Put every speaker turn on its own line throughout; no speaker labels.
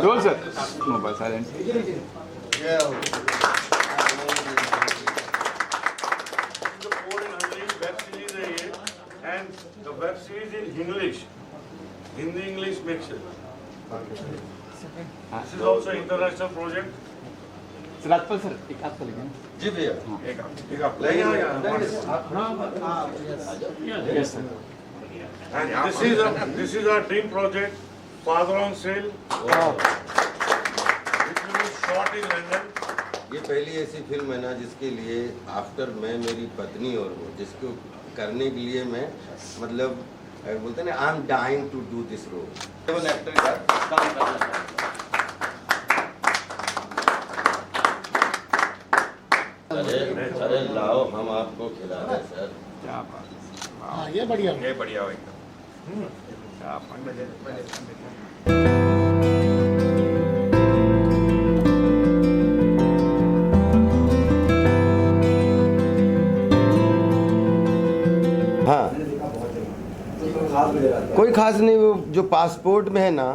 Role sir, mobile silent.
web series है ये, and the web series in English, Hindi English mixture. This is also international project.
Rajpal sir, एक आपका लिखें।
जी भैया,
एक आप ले यहाँ
yes sir.
And this is our dream project, Father on Sale, which will be shot in London.
ये पहली ऐसी फिल्म है ना जिसके लिए आफ्टर मैं, मेरी पत्नी और वो, जिसको करने के लिए मैं मतलब बोलते हैं ना, I am dying to do this role. केवल एक्टर का काम करना चाहता हूं। अरे लाओ, हम आपको खिला रहे सर।
क्या बात।
हाँ, ये बढ़िया
ये बढ़िया हो एकदम।
क्या बात।
हाँ, कोई खास नहीं। वो जो पासपोर्ट में है ना,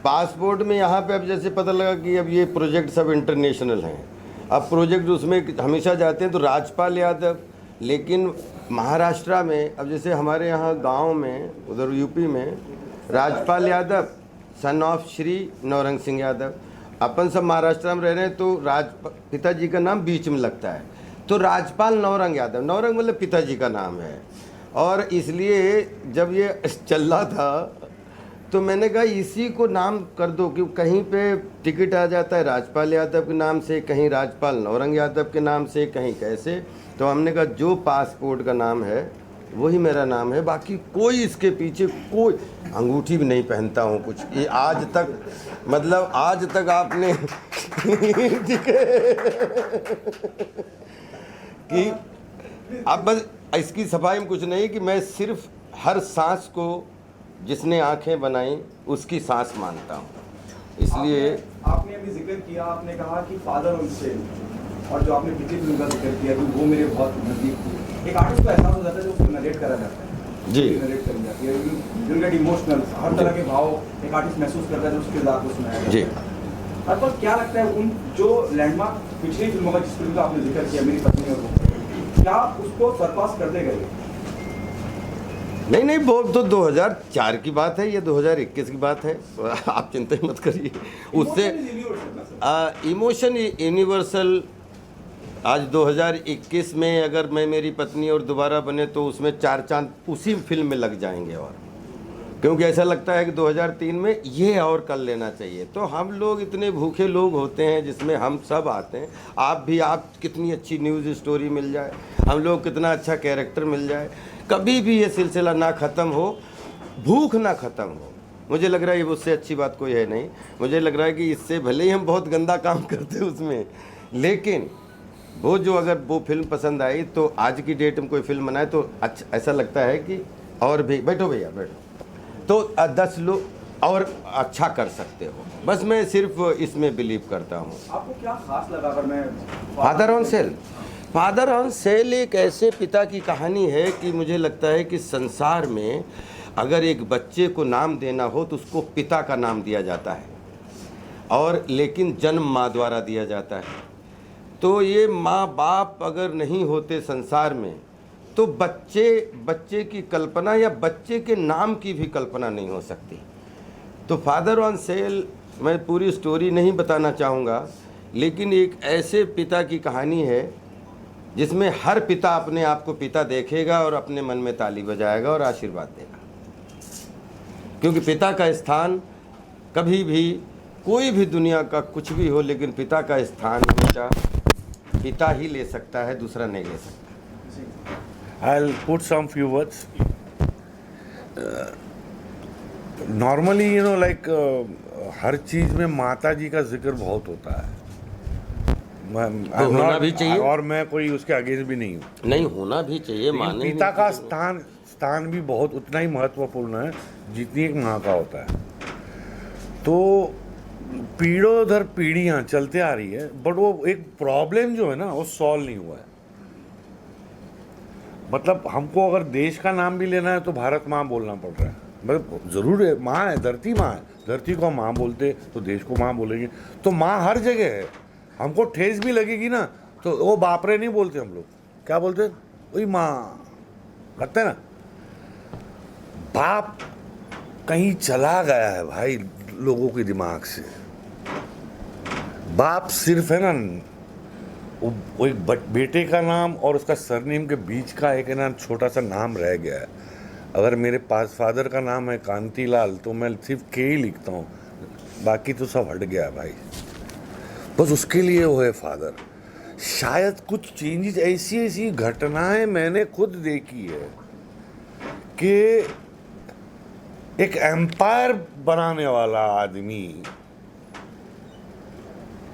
पासपोर्ट में यहाँ पे अब जैसे पता लगा कि अब ये प्रोजेक्ट सब इंटरनेशनल हैं। अब प्रोजेक्ट उसमें हमेशा जाते हैं तो राजपाल यादव, लेकिन महाराष्ट्र में अब जैसे हमारे यहाँ गांव में, उधर यूपी में राजपाल यादव सन ऑफ श्री नौरंग सिंह यादव। अपन सब महाराष्ट्र में रह रहे हैं तो पिताजी का नाम बीच में लगता है, तो राजपाल नौरंग यादव, नौरंग मतलब पिताजी का नाम है। और इसलिए जब ये चल रहा था तो मैंने कहा इसी को नाम कर दो, कि कहीं पे टिकट आ जाता है राजपाल यादव के नाम से, कहीं राजपाल नौरंग यादव के नाम से, कहीं कैसे। तो हमने कहा जो पासपोर्ट का नाम है वही मेरा नाम है, बाकी कोई इसके पीछे कोई अंगूठी भी नहीं पहनता हूँ कुछ। ये आज तक मतलब आज तक आपने ठीक है कि अब बस इसकी सफाई में कुछ नहीं, कि मैं सिर्फ हर सांस को जिसने आंखें बनाई उसकी सांस मानता हूँ। इसलिए
आपने अभी जिक्र किया, आपने कहा कि फादर ऑन सेल, और जो आपने पिछली फिल्म का जिक्र किया कि वो मेरे बहुत नजदीक थी। एक आर्टिस्ट को एहसास हो जाता है जो उसको नरेट करा जाता है,
जी
नरेट करी जाती है, यू गेट इमोशनल, हर तरह के भाव एक आर्टिस्ट महसूस करता है जो उसके किरदार को सुनाया जाता है।
जी,
पर क्या लगता है उन जो लैंडमार्क पिछली फिल्मों का, जिस फिल्म का आपने जिक्र किया मेरी पत्नी और वो, क्या उसको सरपास कर देगा ये?
नहीं, वो तो 2004 की बात है, ये 2021 की बात है। आप चिंता ही मत करिए उससे। Emotion universal. आज 2021 में अगर मैं, मेरी पत्नी और दोबारा बने तो उसमें 4 चांद उसी फिल्म में लग जाएंगे। और क्योंकि ऐसा लगता है कि 2003 में ये और कर लेना चाहिए। तो हम लोग इतने भूखे लोग होते हैं जिसमें हम सब आते हैं। आप भी, आप कितनी अच्छी न्यूज़ स्टोरी मिल जाए, हम लोग कितना अच्छा कैरेक्टर मिल जाए, कभी भी ये सिलसिला ना ख़त्म हो, भूख ना ख़त्म हो। मुझे लग रहा है ये उससे अच्छी बात कोई है नहीं। मुझे लग रहा है कि इससे भले ही हम बहुत गंदा काम करते हैं उसमें, लेकिन वो जो अगर वो फिल्म पसंद आई तो आज की डेट में कोई फिल्म बनाए तो अच्छा, ऐसा लगता है कि और भी बैठो भैया बैठो, तो 10 लोग और अच्छा कर सकते हो। बस मैं सिर्फ इसमें बिलीव करता हूँ।
आपको क्या खास लगा? अगर मैं
father on cell, father on cell एक ऐसे पिता की कहानी है कि मुझे लगता है कि संसार में अगर एक बच्चे को नाम देना हो तो उसको पिता का नाम दिया जाता है, और लेकिन जन्म माँ द्वारा दिया जाता है। तो ये माँ बाप अगर नहीं होते संसार में तो बच्चे की कल्पना या बच्चे के नाम की भी कल्पना नहीं हो सकती। तो फादर ऑन सेल, मैं पूरी स्टोरी नहीं बताना चाहूँगा, लेकिन एक ऐसे पिता की कहानी है जिसमें हर पिता अपने आप को पिता देखेगा और अपने मन में ताली बजाएगा और आशीर्वाद देगा। क्योंकि पिता का स्थान कभी भी, कोई भी दुनिया का कुछ भी हो, लेकिन पिता का स्थान हमेशा पिता ही ले सकता है, दूसरा नहीं ले सकता।
I'll put some few words. Normally, you know, like हर चीज़ में माता जी का जिक्र बहुत होता है।
तो होना भी चाहिए,
और मैं कोई उसके अगेंस्ट भी नहीं हूँ।
नहीं, होना भी चाहिए, माने
पिता का स्थान भी बहुत उतना ही महत्वपूर्ण है जितनी एक माँ का होता है। तो पीढ़ों दर पीढ़ियाँ चलते आ रही है, बट वो एक प्रॉब्लम जो है ना वो सॉल्व नहीं हुआ है। मतलब हमको अगर देश का नाम भी लेना है तो भारत माँ बोलना पड़ रहा है। मतलब ज़रूर है, माँ है, धरती माँ है, धरती को हम माँ बोलते तो देश को माँ बोलेंगे, तो माँ हर जगह है। हमको ठेस भी लगेगी ना तो वो बाप रे नहीं बोलते हम लोग, क्या बोलते, वही माँ करते हैं ना। बाप कहीं चला गया है भाई लोगों के दिमाग से। बाप सिर्फ है ना वो एक बेटे का नाम और उसका सरनेम के बीच का एक है ना छोटा सा नाम रह गया है। अगर मेरे पास फादर का नाम है कांतीलाल तो मैं सिर्फ के ही लिखता हूँ, बाकी तो सब हट गया भाई, बस उसके लिए वो है फादर। शायद कुछ चेंजेस, ऐसी ऐसी घटनाएं मैंने खुद देखी है कि एक एम्पायर बनाने वाला आदमी,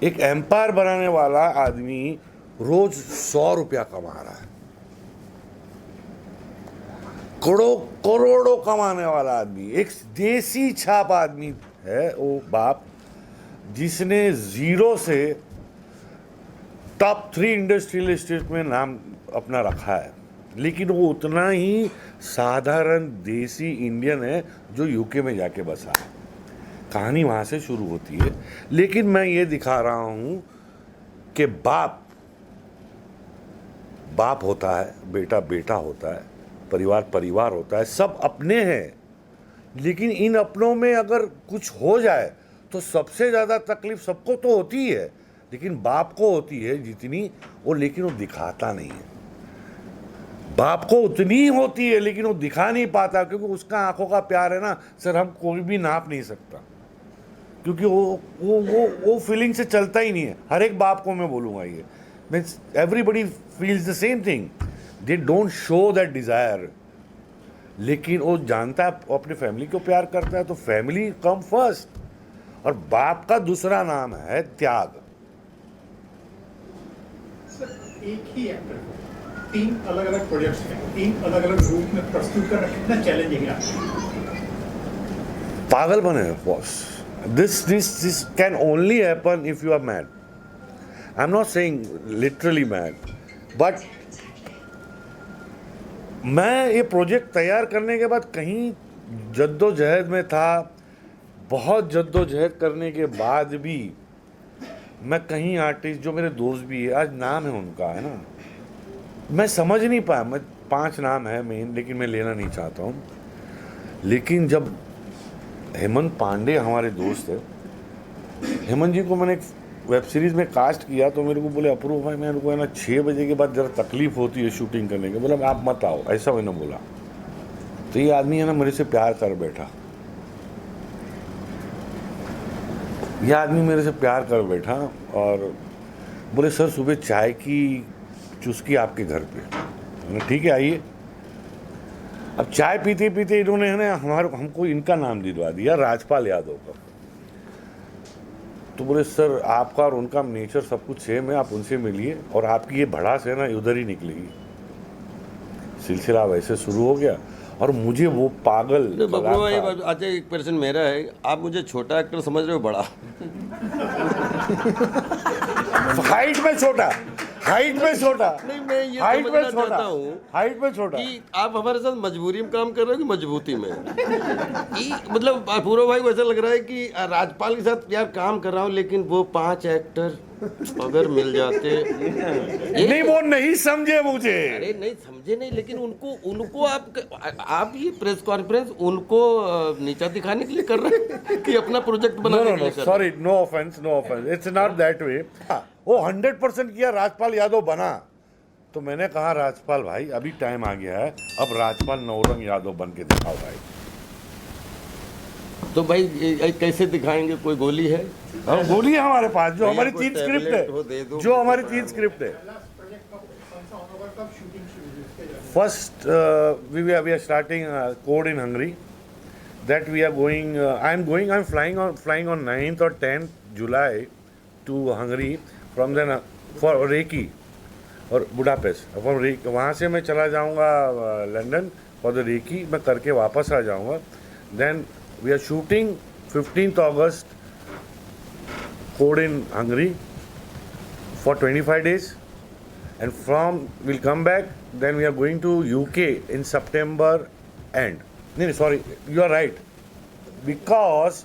एक एम्पायर बनाने वाला आदमी रोज 100 रुपया कमा रहा है, करोड़ों कमाने वाला आदमी, एक देसी छाप आदमी है वो बाप, जिसने जीरो से टॉप 3 इंडस्ट्रियल स्टेट में नाम अपना रखा है, लेकिन वो उतना ही साधारण देसी इंडियन है जो यूके में जाके बसा है। कहानी वहाँ से शुरू होती है, लेकिन मैं ये दिखा रहा हूँ कि बाप बाप होता है, बेटा बेटा होता है, परिवार परिवार होता है, सब अपने हैं, लेकिन इन अपनों में अगर कुछ हो जाए तो सबसे ज़्यादा तकलीफ सबको तो होती ही है, लेकिन बाप को होती है जितनी वो, लेकिन वो दिखाता नहीं है। बाप को उतनी होती है लेकिन वो दिखा नहीं पाता, क्योंकि उसका आंखों का प्यार है ना सर, हम कोई भी नाप नहीं सकता, क्योंकि वो फीलिंग से चलता ही नहीं है। हर एक बाप को मैं बोलूँगा ये, means everybody feels the same thing, they don't show that desire, लेकिन वो जानता है वो अपनी फैमिली को प्यार करता है, तो फैमिली कम फर्स्ट। और बाप का दूसरा नाम है त्याग।
सर एक ही एक्टर को 3 अलग-अलग प्रोजेक्ट्स में 3 अलग-अलग रूप में प्रस्तुत करना कितना चैलेंजिंग है आपके?
पागलपन है boss. This can only happen if you are mad. I'm not saying literally mad, but मैं ये प्रोजेक्ट तैयार करने के बाद कहीं जद्दोजहद में था, बहुत जद्दोजहद करने के बाद भी मैं कहीं आर्टिस्ट जो मेरे दोस्त भी है, आज नाम है उनका है ना, मैं समझ नहीं पाया, मैं 5 नाम है मेन, लेकिन मैं लेना नहीं चाहता हूँ। लेकिन जब हेमंत पांडे हमारे दोस्त है, हेमंत जी को मैंने एक वेब सीरीज़ में कास्ट किया तो मेरे को बोले अप्रूव भाई, मेरे को है ना 6 बजे के बाद ज़रा तकलीफ़ होती है शूटिंग करने के, बोला आप मत आओ, ऐसा मैंने बोला। तो ये आदमी है ना मेरे से प्यार कर बैठा, ये आदमी मेरे से प्यार कर बैठा और बोले सर सुबह चाय की चुस्की आपके घर पे। मैंने ठीक है आइए। अब चाय पीते पीते इन्होंने है ना हमको इनका नाम दिलवा दिया, राजपाल यादव का। तो बोले सर आपका और उनका नेचर सब कुछ सेम है, आप उनसे मिलिए और आपकी ये भड़ास है ना उधर ही निकलेगी। सिलसिला वैसे शुरू हो गया और मुझे वो पागल
बबलू भाई, अच्छा एक क्वेश्चन मेरा है, आप मुझे छोटा एक्टर समझ रहे हो बड़ा?
हाइट में छोटा, हाइट में छोटा,
नहीं मैं ये
हाइट में
समझना
छोटा
चाहता हूँ
हाइट में छोटा
कि आप हमारे साथ मजबूरी में काम कर रहे हो कि मजबूती में? कि मतलब पूर्व भाई को ऐसा लग रहा है कि राजपाल के साथ यार काम कर रहा हूँ, लेकिन वो 5 एक्टर अगर मिल जाते
नहीं, वो नहीं समझे मुझे।
अरे नहीं समझे नहीं, लेकिन उनको आप ये प्रेस कॉन्फ्रेंस उनको नीचा दिखाने के लिए कर रहे हैं कि अपना प्रोजेक्ट बनाने के लिए कर रहे हैं?
Sorry, no offence, it's not that way. वो 100% किया, राजपाल यादव बना, तो मैंने कहा राजपाल भाई अभी टाइम आ गया है, अब राजपाल नौरंग यादव बन के दिखाओ भाई।
तो भाई कैसे दिखाएंगे? कोई गोली है?
हाँ, गोली है हमारे पास, जो हमारी
कोई
3 स्क्रिप्ट
tablet हो दे
है,
दो।
जो हमारी 3 स्क्रिप्ट है। First, we are starting code in Hungary. That we are going. I'm flying on 9th or 10th July to Hungary. From then for Reiki और बुडापेस्ट। from Reiki वहाँ से मैं चला जाऊँगा लंदन for the Reiki, मैं करके वापस आ जाऊँगा। Then we are shooting 15th August code in Hungary for 25 days. And from we'll come back, then we are going to UK in September end. नहीं sorry, you are right, because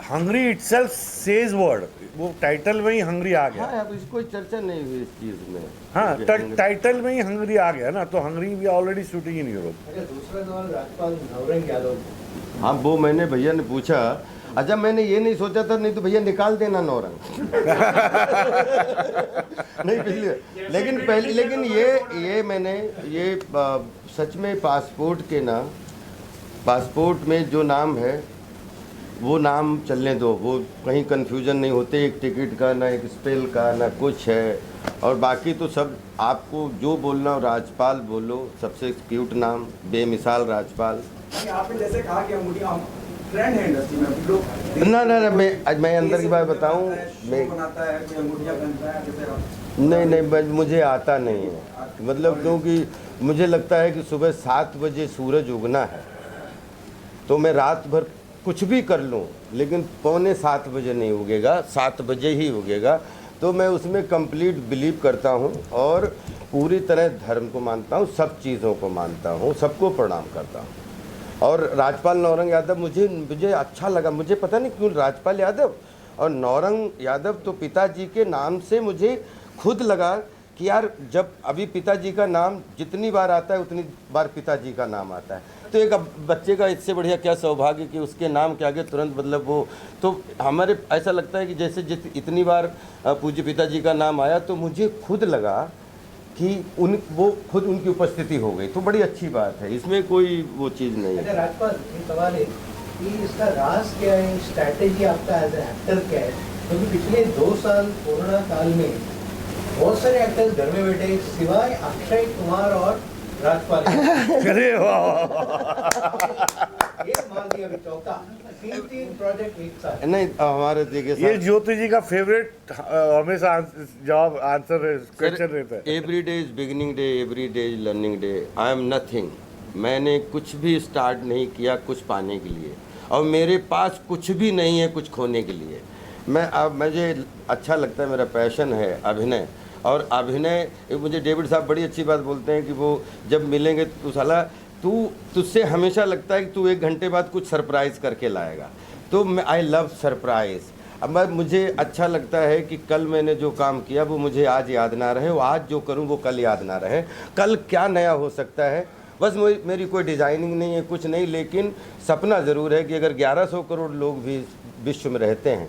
Hungary itself says word, वो title में ही Hungary आ गया।
हाँ, अब इसको कोई चर्चा नहीं हुई इस चीज में।
हाँ, टाइटल में ही हंगरी आ गया ना, तो हंगरी भी ऑलरेडी शूटिंग इन यूरोप।
अच्छा, दूसरा सवाल राज्यपाल नवरंग यादव को।
हाँ, वो मैंने भैया ने पूछा। अच्छा, मैंने ये नहीं सोचा था, नहीं तो भैया निकाल देना नौरंग। नहीं पिछली, लेकिन ये मैंने ये सच में पासपोर्ट में जो नाम है वो नाम चलने दो, वो कहीं कन्फ्यूजन नहीं होते, एक टिकट का ना एक स्पेल का ना कुछ है, और बाकी तो सब आपको जो बोलना हो राजपाल बोलो, सबसे क्यूट नाम, बेमिसाल राजपाल।
आपने जैसे कहा कि अंगूठियां ट्रेंड है इंडस्ट्री में, लोग
ना मैं अंदर की बात बताऊं, मैं
बनाता है कोई अंगूठियां पहनता है जैसे आप।
नहीं, मुझे आता नहीं है, मतलब क्योंकि मुझे लगता है कि सुबह 7 बजे सूरज उगना है, तो मैं रात भर कुछ भी कर लूं, लेकिन 6:45 बजे नहीं उगेगा, 7 बजे ही उगेगा। तो मैं उसमें कंप्लीट बिलीव करता हूं और पूरी तरह धर्म को मानता हूं, सब चीज़ों को मानता हूं, सबको प्रणाम करता हूं। और राजपाल नौरंग यादव मुझे अच्छा लगा, मुझे पता नहीं क्यों राजपाल यादव और नौरंग यादव, तो पिताजी के नाम से मुझे खुद लगा कि यार, जब अभी पिताजी का नाम जितनी बार आता है उतनी बार पिताजी का नाम आता है, तो एक बच्चे का इससे बढ़िया क्या सौभाग्य कि उसके नाम के आगे तुरंत मतलब वो, तो हमारे ऐसा लगता है कि जैसे इतनी बार पूज्य पिताजी का नाम आया, तो मुझे खुद लगा कि वो खुद उनकी उपस्थिति हो गई, तो बड़ी अच्छी बात है, इसमें कोई वो चीज़ नहीं है।
अच्छा राज्यपाल, ये सवाल है कि इसका राज क्या है, स्ट्रैटेजी आपका एज ए एक्टर क्या है? क्योंकि पिछले 2 साल कोरोना काल में बहुत सारे एक्टर्स घर में बैठे सिवाय अक्षय कुमार और राजपाल।
अरे वाह,
ये मार दिया अभी चौथा, 3 प्रोजेक्ट एक साथ।
नहीं, हमारे देखिए
ये ज्योति जी का फेवरेट हमेशा जवाब आंसर क्वेश्चन रहता है।
Every day is beginning day, every day is learning day. I am nothing, मैंने कुछ भी स्टार्ट नहीं किया कुछ पाने के लिए, और मेरे पास कुछ भी नहीं है कुछ खोने के लिए। मुझे अच्छा लगता है, मेरा पैशन है अभिनय, और अभिनय मुझे डेविड साहब बड़ी अच्छी बात बोलते हैं कि वो जब मिलेंगे तो साला तुझसे हमेशा लगता है कि तू 1 घंटे बाद कुछ सरप्राइज़ करके लाएगा, तो मैं आई लव सरप्राइज़। अब मुझे अच्छा लगता है कि कल मैंने जो काम किया वो मुझे आज याद ना रहे, वो आज जो करूं वो कल याद ना रहे, कल क्या नया हो सकता है। बस मेरी कोई डिज़ाइनिंग नहीं है, कुछ नहीं, लेकिन सपना ज़रूर है कि अगर 1100 करोड़ लोग भी विश्व में रहते हैं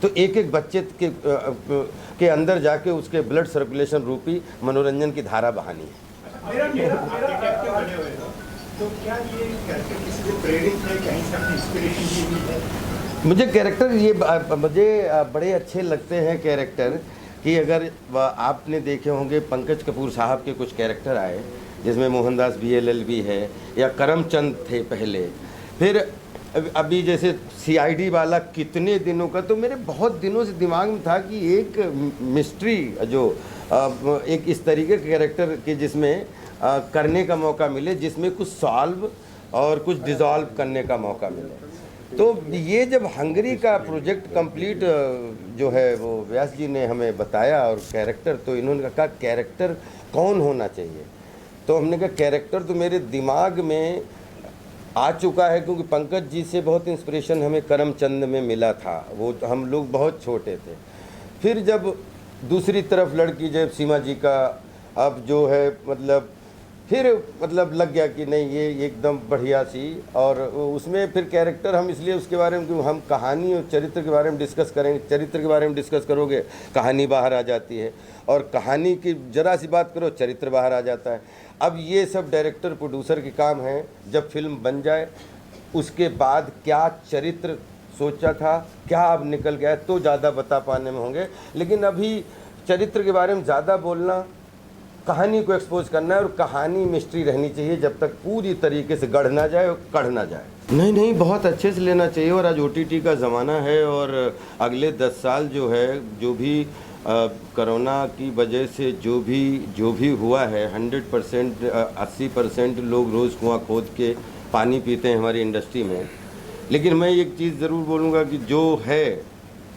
तो एक बच्चे के अंदर जाके उसके ब्लड सर्कुलेशन रूपी मनोरंजन की धारा बहानी है।
बने हुए हो, तो क्या ये कैरेक्टर किसी से प्रेरित है, कहीं से अपनी इंस्पिरेशन ली है?
मुझे कैरेक्टर मुझे बड़े अच्छे लगते हैं कैरेक्टर, कि अगर आपने देखे होंगे पंकज कपूर साहब के कुछ कैरेक्टर आए, जिसमें मोहनदास BLLB है, या करमचंद थे पहले, फिर अभी जैसे CID वाला कितने दिनों का, तो मेरे बहुत दिनों से दिमाग में था कि एक मिस्ट्री जो एक इस तरीके के कैरेक्टर के जिसमें करने का मौका मिले, जिसमें कुछ सॉल्व और कुछ डिज़ोल्व करने का मौका मिले। तो ये जब हंगरी का प्रोजेक्ट कंप्लीट जो है वो व्यास जी ने हमें बताया, और कैरेक्टर, तो इन्होंने कहा कैरेक्टर कौन होना चाहिए, तो हमने कहा कैरेक्टर तो मेरे दिमाग में आ चुका है, क्योंकि पंकज जी से बहुत इंस्पिरेशन हमें करमचंद में मिला था, वो हम लोग बहुत छोटे थे। फिर जब दूसरी तरफ लड़की जब सीमा जी का अब जो है मतलब लग गया कि नहीं ये एकदम बढ़िया सी, और उसमें फिर कैरेक्टर हम इसलिए उसके बारे में, क्योंकि हम कहानी और चरित्र के बारे में डिस्कस करेंगे, चरित्र के बारे में डिस्कस करोगे कहानी बाहर आ जाती है, और कहानी की जरा सी बात करो चरित्र बाहर आ जाता है। अब ये सब डायरेक्टर प्रोड्यूसर के काम है, जब फिल्म बन जाए उसके बाद क्या चरित्र सोचा था, क्या अब निकल गया, तो ज़्यादा बता पाने में होंगे। लेकिन अभी चरित्र के बारे में ज़्यादा बोलना, कहानी को एक्सपोज करना है, और कहानी मिस्ट्री रहनी चाहिए जब तक पूरी तरीके से गढ़ ना जाए और कढ़ ना जाए। नहीं, बहुत अच्छे से लेना चाहिए, और आज OTT का ज़माना है, और अगले 10 साल जो है, जो भी कोरोना की वजह से जो भी हुआ है, 100% 80% लोग रोज़ कुआं खोद के पानी पीते हैं हमारी इंडस्ट्री में। लेकिन मैं एक चीज़ ज़रूर बोलूँगा कि जो है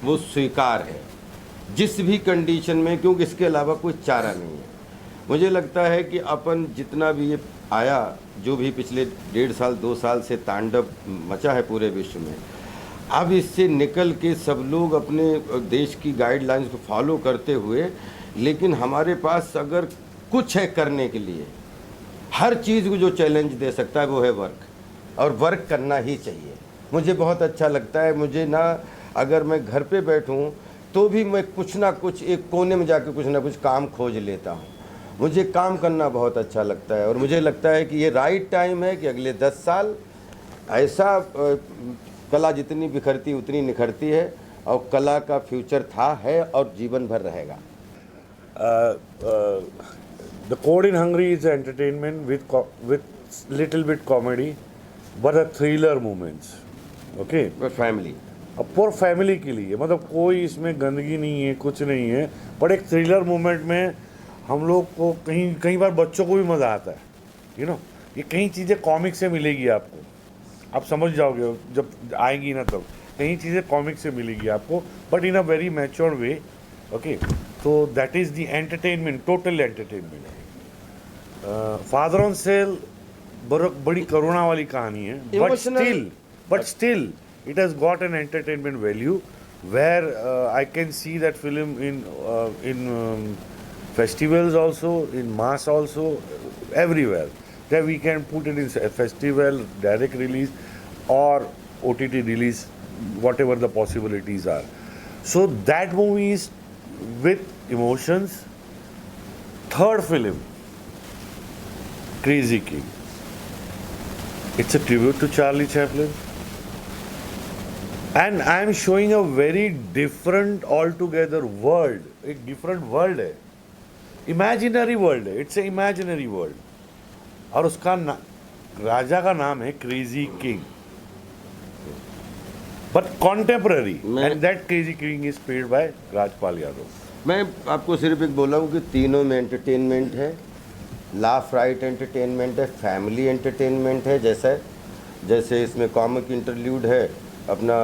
वो स्वीकार है जिस भी कंडीशन में, क्योंकि इसके अलावा कोई चारा नहीं है। मुझे लगता है कि अपन जितना भी ये आया, जो भी पिछले 1.5 साल 2 साल से तांडव मचा है पूरे विश्व में, अब इससे निकल के सब लोग अपने देश की गाइडलाइंस को फॉलो करते हुए, लेकिन हमारे पास अगर कुछ है करने के लिए, हर चीज़ को जो चैलेंज दे सकता है वो है वर्क, और वर्क करना ही चाहिए। मुझे बहुत अच्छा लगता है, मुझे ना अगर मैं घर पे बैठूं तो भी मैं कुछ ना कुछ एक कोने में जाकर कुछ ना कुछ काम खोज लेता हूं। मुझे काम करना बहुत अच्छा लगता है, और मुझे लगता है कि ये राइट टाइम है कि अगले 10 साल ऐसा कला जितनी बिखरती उतनी निखरती है, और कला का फ्यूचर था, है और जीवन भर रहेगा।
The Code in Hungary is entertainment with little bit comedy, but a thriller moments. Okay?
Family,
अब पूर फैमिली के लिए, मतलब कोई इसमें गंदगी नहीं है, कुछ नहीं है, पर एक थ्रिलर मोमेंट में हम लोग को कई बार बच्चों को भी मज़ा आता है, यू नो। ये कई चीज़ें कॉमिक से मिलेगी आपको, आप समझ जाओगे जब आएंगी ना, तब कई चीज़ें कॉमिक से मिलेगी आपको, but in a very mature way. Okay, तो that is the entertainment, total entertainment. Father on sale बड़ी करुणा वाली कहानी है, but still it has got an entertainment value, where I can see that film in festivals also, in mass also, everywhere. That we can put it in a festival, direct release, or OTT release, whatever the possibilities are. So that movie is with emotions. Third film, Crazy King. It's a tribute to Charlie Chaplin. And I am showing a very different altogether world. एक different world है, imaginary world है, it's a imaginary world. और उसका राजा का नाम है Crazy King. But contemporary, and that Crazy King is played by Rajpal Yadav.
मैं आपको सिर्फ एक बोला हूँ कि तीनों में एंटरटेनमेंट है, लाफ राइट एंटरटेनमेंट है, फैमिली एंटरटेनमेंट है, जैसे इसमें कॉमिक इंटरल्यूड है अपना,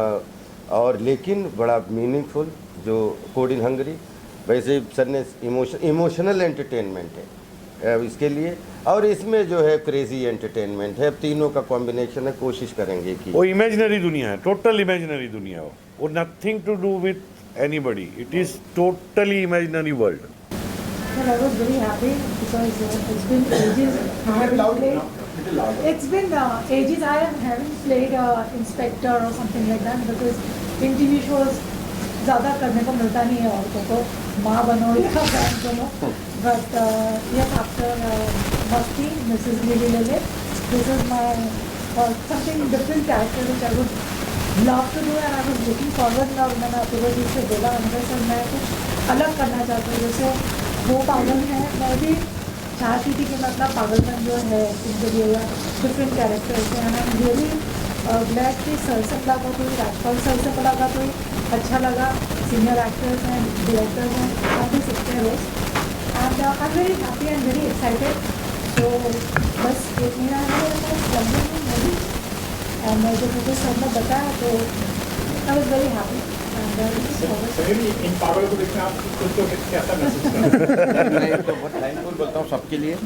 और लेकिन बड़ा मीनिंगफुल जो कोड इन हंगरी, वैसे सर ने इमोशनल एंटरटेनमेंट है इसके लिए, और इसमें जो है क्रेजी एंटरटेनमेंट है। अब तीनों का कॉम्बिनेशन है, कोशिश करेंगे कि
वो इमेजिनरी दुनिया है, टोटल इमेजिनरी दुनिया हो, वो nothing to do with anybody, it is totally imaginary world.
Well, I was very happy because it's been ages I haven't played. It's been ages I haven't played inspector or something like that because in TV shows ज़्यादा करने को मिलता नहीं है औरतों को, माँ बनो या बहन बनो. But yes, after Masti, Mrs. Lily Lillet, this is my something different character which I would love to do and I was looking forward. और मैंने अपूर्वा जी से बोला, मैंने सर मैं कुछ अलग करना चाहती हूँ, जैसे वो पागल है, मैं भी चाहती थी कि मैं अपना पागलपन जो है इनके लिए या डिफरेंट कैरेक्टर्स हैं. And I am really glad कि सर से मुलाकात हुई, राजपाल सर से मुलाकात हुई, अच्छा लगा. सीनियर एक्टर्स हैं, डायरेक्टर्स हैं, काफ़ी सीखते हैं रोज. And I am very happy and very excited. तो बस एक महीना है मूवी, एंड जब मुझे सर ने बताया तो आई वॉज वेरी हैप्पी.
इन पागल को देखना आप खुद को कैसा महसूस करते हैं?
मैं तो बहुत थैंकफुल बोलता हूँ सबके लिए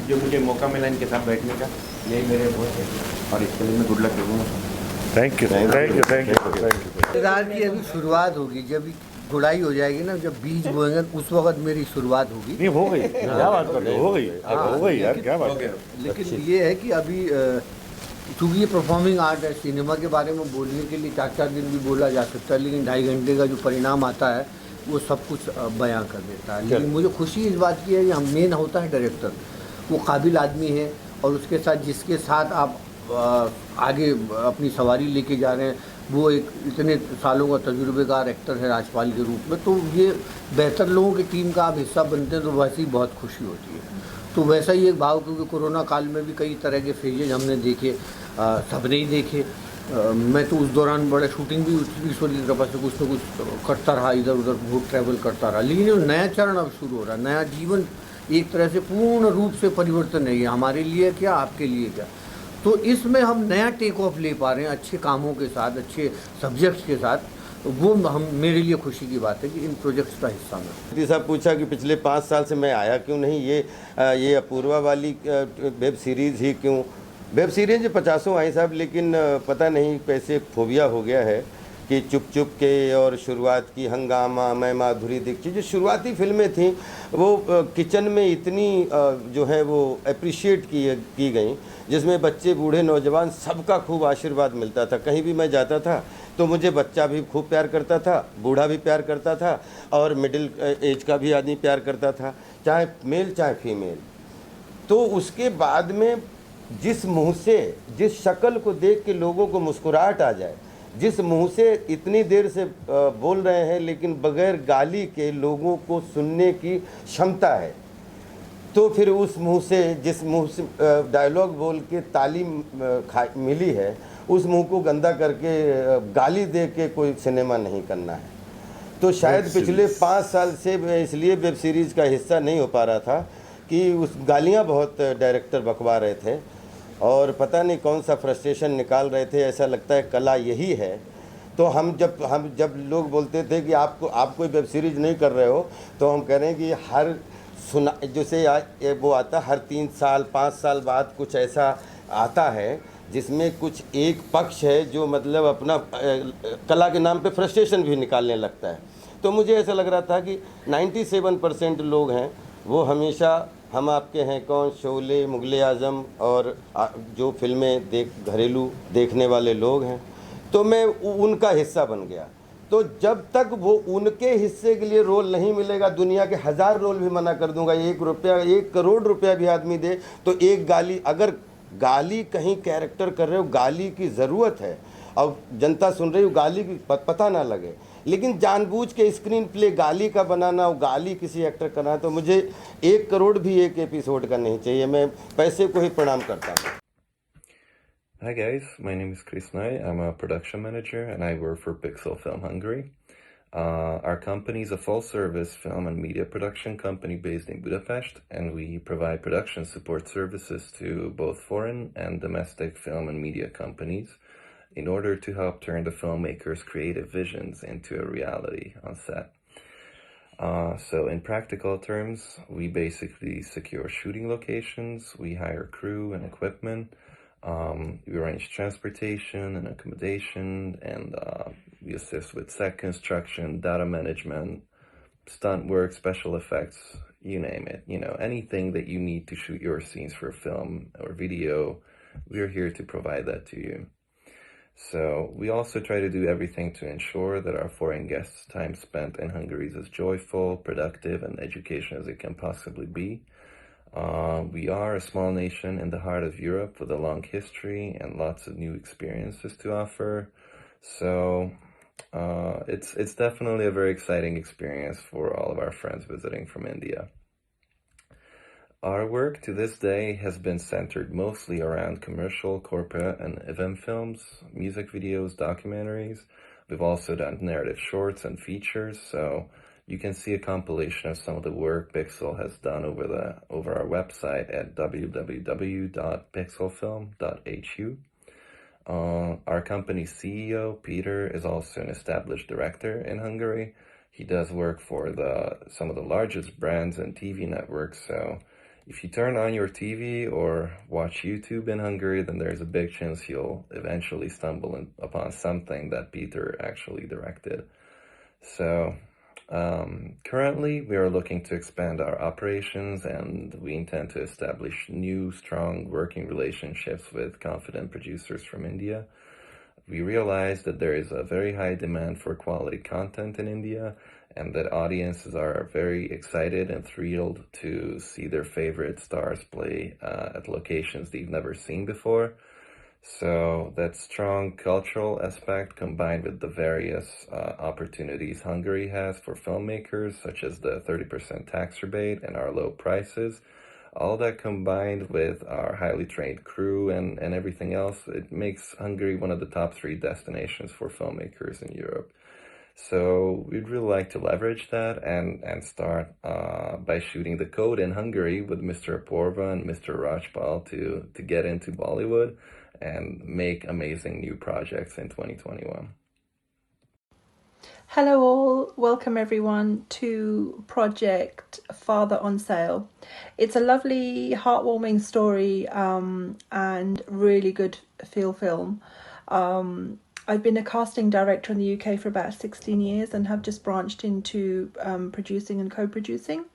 जो मुझे मौका मिला इनके साथ बैठने का. यही मेरे बहुत है और इसके लिए मैं गुड लक करूँगा.
Thank you, thank you, thank you, thank you.
इंतजार की अभी शुरुआत होगी, जब गुड़ाई हो जाएगी ना, जब बीज बोएंगे उस वक्त मेरी शुरुआत होगी.
नहीं हो गई, क्या बात कर रहे हो, हो गई यार, क्या बात कर.
लेकिन ये है कि अभी चूँकि ये परफॉर्मिंग आर्ट है, सिनेमा के बारे में बोलने के लिए 4-4 दिन भी बोला जा सकता है, लेकिन 2.5 घंटे का जो परिणाम आता है वो सब कुछ बयां कर देता है. लेकिन मुझे खुशी इस बात की है कि हम मेन होता है डायरेक्टर, वो काबिल आदमी है, और उसके साथ जिसके साथ आप आगे अपनी सवारी लेके जा रहे हैं वो एक इतने सालों का तजुर्बेकार एक्टर है राजपाल के रूप में. तो ये बेहतर लोगों की टीम का आप हिस्सा बनते हैं तो वैसे ही बहुत खुशी होती है. तो वैसा ही एक भाव, क्योंकि कोरोना काल में भी कई तरह के फेजेज हमने देखे, सबने ही देखे. मैं तो उस दौरान बड़ा शूटिंग भी ईश्वर की कृपा से कुछ न कुछ करता रहा, इधर उधर बहुत ट्रैवल करता रहा. लेकिन ये नया चरण अब शुरू हो रहा है, नया जीवन एक तरह से पूर्ण रूप से परिवर्तन है. ये हमारे लिए क्या, आपके लिए क्या. तो इसमें हम नया टेक ऑफ ले पा रहे हैं अच्छे कामों के साथ, अच्छे सब्जेक्ट्स के साथ.
वो हम मेरे लिए खुशी की बात है कि इन प्रोजेक्ट्स का हिस्सा में।
मोदी साहब पूछा कि पिछले 5 साल से मैं आया क्यों नहीं, ये अपूर्वा वाली वेब सीरीज़ ही क्यों। वेब सीरीज 50 आई साहब, लेकिन पता नहीं कैसे फोबिया हो गया है कि चुप चुप के और शुरुआत की हंगामा, मैं माधुरी दीक्षित, जो शुरुआती फिल्में थीं वो किचन में इतनी जो है वो अप्रिशिएट की गई, जिसमें बच्चे बूढ़े नौजवान सबका खूब आशीर्वाद मिलता था। कहीं भी मैं जाता था तो मुझे बच्चा भी खूब प्यार करता था, बूढ़ा भी प्यार करता था, और मिडिल एज का भी आदमी प्यार करता था, चाहे मेल चाहे फीमेल। तो उसके बाद में जिस मुंह से, जिस शक्ल को देख के लोगों को मुस्कुराहट आ जाए, जिस मुंह से इतनी देर से बोल रहे हैं लेकिन बगैर गाली के लोगों को सुनने की क्षमता है, तो फिर उस मुंह से, जिस मुंह से डायलॉग बोल के ताली मिली है, उस मुंह को गंदा करके गाली दे के कोई सिनेमा नहीं करना है। तो शायद पिछले 5 साल से मैं इसलिए वेब सीरीज़ का हिस्सा नहीं हो पा रहा था कि उस गालियां बहुत डायरेक्टर बकवा रहे थे, और पता नहीं कौन सा फ्रस्ट्रेशन निकाल रहे थे। ऐसा लगता है कला यही है। तो हम जब लोग बोलते थे कि आप कोई वेब सीरीज़ नहीं कर रहे हो, तो हम कह रहे हैं कि हर जैसे वो आता, हर 3 साल 5 साल बाद कुछ ऐसा आता है जिसमें कुछ एक पक्ष है जो मतलब अपना कला के नाम पे फ्रस्ट्रेशन भी निकालने लगता है। तो मुझे ऐसा लग रहा था कि 97% लोग हैं वो हमेशा हम आपके हैं कौन, शोले, मुगले आज़म और जो फिल्में घरेलू देखने वाले लोग हैं, तो मैं उनका हिस्सा बन गया। तो जब तक वो उनके हिस्से के लिए रोल नहीं मिलेगा, दुनिया के 1000 रोल भी मना कर दूंगा। 1 करोड़ रुपया भी आदमी दे तो एक गाली, अगर गाली कहीं कैरेक्टर कर रहे हो, गाली की ज़रूरत है और जनता सुन रही हो, गाली की पता ना लगे, लेकिन जानबूझ के स्क्रीन प्ले गाली का बनाना और गाली किसी एक्टर करना, तो मुझे 1 करोड़ भी एक एपिसोड का नहीं चाहिए। मैं पैसे को ही प्रणाम करता हूँ।
Hi guys, my name is Chris Nai. I'm a production manager and I work for Pixel Film Hungary. Our company is a full-service film and media production company based in Budapest, and we provide production support services to both foreign and domestic film and media companies in order to help turn the filmmakers' creative visions into a reality on set. So in practical terms, we basically secure shooting locations, we hire crew and equipment, we arrange transportation and accommodation, and we assist with set construction, data management, stunt work, special effects, you name it. You know, anything that you need to shoot your scenes for film or video, we're here to provide that to you. So we also try to do everything to ensure that our foreign guests' time spent in Hungary is as joyful, productive, and educational as it can possibly be. We are a small nation in the heart of Europe with a long history and lots of new experiences to offer. So it's definitely a very exciting experience for all of our friends visiting from India. Our work to this day has been centered mostly around commercial, corporate, and event films, music videos, documentaries. We've also done narrative shorts and features, so you can see a compilation of some of the work Pixel has done over our website at www.pixelfilm.hu. Our company's CEO, Peter, is also an established director in Hungary. He does work for some of the largest brands and TV networks, so if you turn on your TV or watch YouTube in Hungary, then there's a big chance you'll eventually stumble upon something that Peter actually directed. So currently, we are looking to expand our operations, and we intend to establish new, strong working relationships with confident producers from India. We realize that there is a very high demand for quality content in India, and that audiences are very excited and thrilled to see their favorite stars play at locations they've never seen before. So that strong cultural aspect, combined with the various opportunities Hungary has for filmmakers, such as the 30% tax rebate and our low prices, all that combined with our highly trained crew and everything else, it makes Hungary one of the top 3 destinations for filmmakers in Europe. So we'd really like to leverage that and start by shooting The Code in Hungary with Mr. Apoorva and Mr. Rajpal to get into Bollywood and make amazing new projects in 2021.
Hello all, welcome everyone to Project Father on Sale. It's a lovely, heartwarming story and really good feel film. I've been a casting director in the UK for about 16 years and have just branched into producing and co-producing.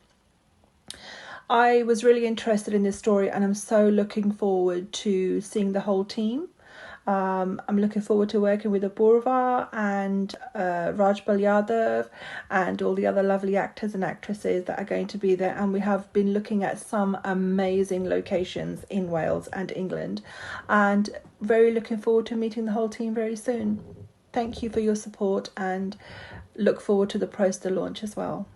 I was really interested in this story and I'm so looking forward to seeing the whole team. I'm looking forward to working with Apurva and Raj Balyadav and all the other lovely actors and actresses that are going to be there, and we have been looking at some amazing locations in Wales and England, and very looking forward to meeting the whole team very soon. Thank you for your support and look forward to the poster launch as well.